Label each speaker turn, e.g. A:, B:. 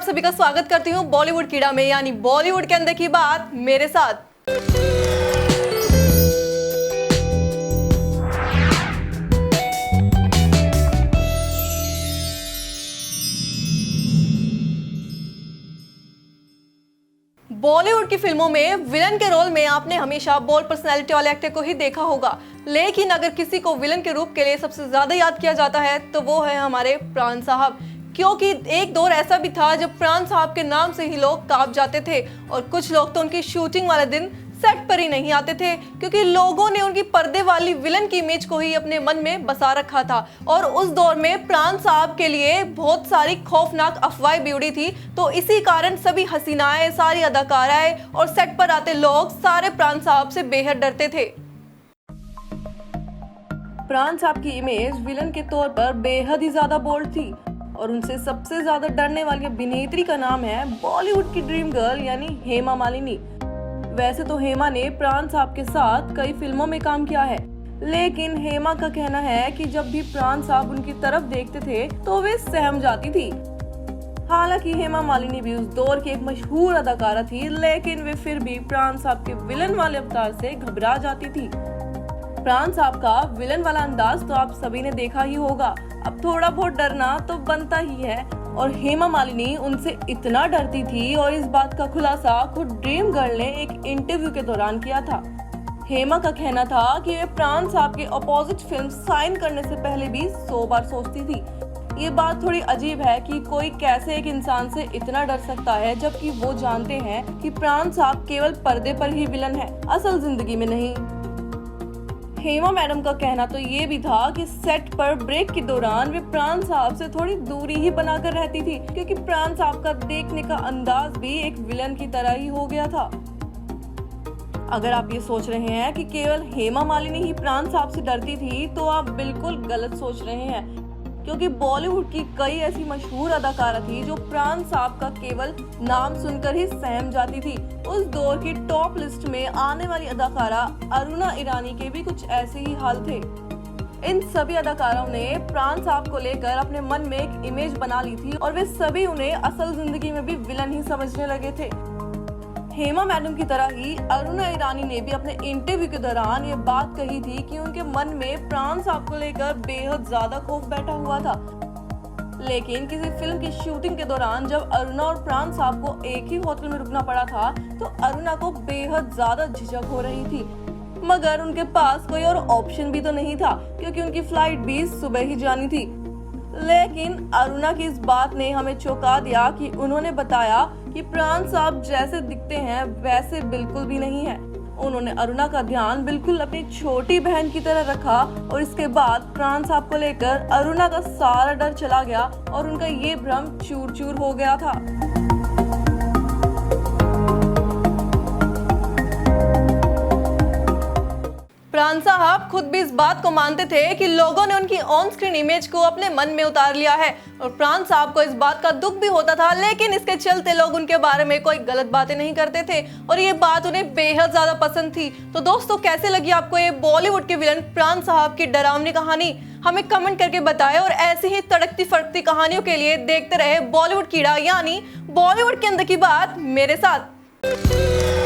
A: सभी का स्वागत करती हूँ बॉलीवुड कीड़ा में, यानी बॉलीवुड के अंदर की बात मेरे साथ। बॉलीवुड की फिल्मों में विलन के रोल में आपने हमेशा बोल्ड पर्सनैलिटी वाले एक्टर को ही देखा होगा, लेकिन अगर किसी को विलन के रूप के लिए सबसे ज्यादा याद किया जाता है तो वो है हमारे प्राण साहब। क्योंकि एक दौर ऐसा भी था जब प्राण साहब के नाम से ही लोग कांप जाते थे और कुछ लोग तो उनकी शूटिंग वाले दिन सेट पर ही नहीं आते थे, क्योंकि लोगों ने उनकी पर्दे वाली विलन की इमेज को ही अपने मन में बसा रखा था। और उस दौर में प्राण साहब के लिए बहुत सारी खौफनाक अफवाहें भी उड़ी थी, तो इसी कारण सभी हसीनाएं, सारी अदाकाराएं और सेट पर आते लोग सारे प्राण साहब से बेहद डरते थे। प्राण साहब की इमेज विलन के तौर पर बेहद ही ज्यादा बोल्ड थी और उनसे सबसे ज्यादा डरने वाली अभिनेत्री का नाम है बॉलीवुड की ड्रीम गर्ल यानी हेमा मालिनी। वैसे तो हेमा ने प्राण साहब के साथ कई फिल्मों में काम किया है, लेकिन हेमा का कहना है कि जब भी प्राण साहब उनकी तरफ देखते थे तो वे सहम जाती थी। हालांकि हेमा मालिनी भी उस दौर की एक मशहूर अदाकारा थी, लेकिन वे फिर भी प्राण साहब के विलन वाले अवतार से घबरा जाती थी। प्राण साहब का विलन वाला अंदाज तो आप सभी ने देखा ही होगा, अब थोड़ा बहुत डरना तो बनता ही है। और हेमा मालिनी उनसे इतना डरती थी और इस बात का खुलासा खुद ड्रीम गर्ल ने एक इंटरव्यू के दौरान किया था। हेमा का कहना था कि वे प्राण साहब के अपोजिट फिल्म साइन करने से पहले भी 100 बार सोचती थी। ये बात थोड़ी अजीब है कि कोई कैसे एक इंसान से इतना डर सकता है, जबकि वो जानते हैं कि प्राण साहब केवल पर्दे पर ही विलन है, असल जिंदगी में नहीं। हेमा मैडम का कहना तो ये भी था कि सेट पर ब्रेक के दौरान वे प्राण साहब से थोड़ी दूरी ही बनाकर रहती थी, क्योंकि प्राण साहब का देखने का अंदाज भी एक विलन की तरह ही हो गया था। अगर आप ये सोच रहे हैं कि केवल हेमा मालिनी ही प्राण साहब से डरती थी तो आप बिल्कुल गलत सोच रहे हैं, क्योंकि बॉलीवुड की कई ऐसी मशहूर अदाकारा थी जो प्राण साहब का केवल नाम सुनकर ही सहम जाती थी। उस दौर की टॉप लिस्ट में आने वाली अदाकारा अरुणा ईरानी के भी कुछ ऐसे ही हाल थे। इन सभी अदाकारों ने प्राण साहब को लेकर अपने मन में एक इमेज बना ली थी और वे सभी उन्हें असल जिंदगी में भी विलन ही समझने लगे थे। हेमा मैडम की तरह ही अरुणा ईरानी ने भी अपने इंटरव्यू के दौरान ये बात कही थी कि उनके मन में प्राण साहब को लेकर बेहद ज्यादा खौफ बैठा हुआ था। लेकिन किसी फिल्म की शूटिंग के दौरान जब अरुणा और प्राण साहब को एक ही होटल में रुकना पड़ा था तो अरुणा को बेहद ज्यादा झिझक हो रही थी, मगर उनके पास कोई और ऑप्शन भी तो नहीं था, क्योंकि उनकी फ्लाइट भी सुबह ही जानी थी। लेकिन अरुणा की इस बात ने हमें चौंका दिया कि उन्होंने बताया कि प्राण साहब जैसे दिखते हैं वैसे बिल्कुल भी नहीं है। उन्होंने अरुणा का ध्यान बिल्कुल अपनी छोटी बहन की तरह रखा और इसके बाद प्राण साहब को लेकर अरुणा का सारा डर चला गया और उनका ये भ्रम चूर चूर हो गया था। प्राण साहब खुद भी इस बात को मानते थे कि लोगों ने उनकी ऑन स्क्रीन इमेज को अपने मन में उतार लिया है और प्राण साहब को इस बात का दुख भी होता था, लेकिन इसके चलते लोग उनके बारे में कोई गलत बातें नहीं करते थे और ये बात उन्हें बेहद ज्यादा पसंद थी। तो दोस्तों, कैसे लगी आपको ये बॉलीवुड के विलन प्राण साहब की डरावनी कहानी? हमें कमेंट करके बताएं और ऐसी ही तड़कती फड़कती कहानियों के लिए देखते रहे बॉलीवुड कीड़ा, यानी बॉलीवुड के अंदर की बात मेरे साथ।